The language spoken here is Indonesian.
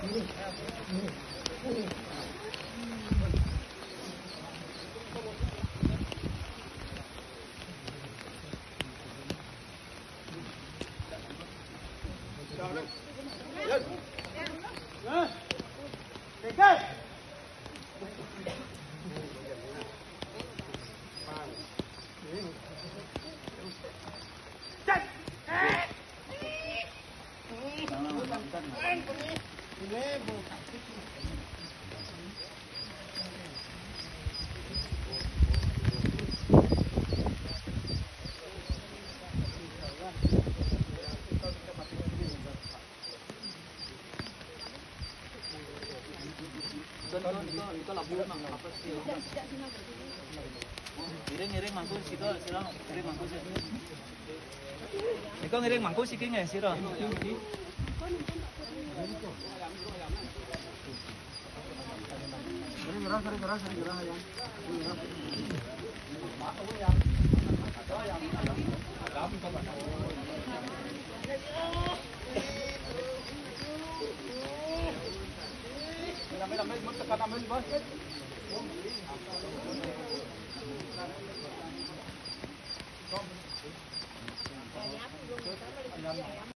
Itu labu apa sih? Ngiring mangkuk situ sirang ngiring mangkuk sih. Iko ngiring mangkuk sih kayaknya sirang. Gerah ya. Ambil, tekan ambil, bos.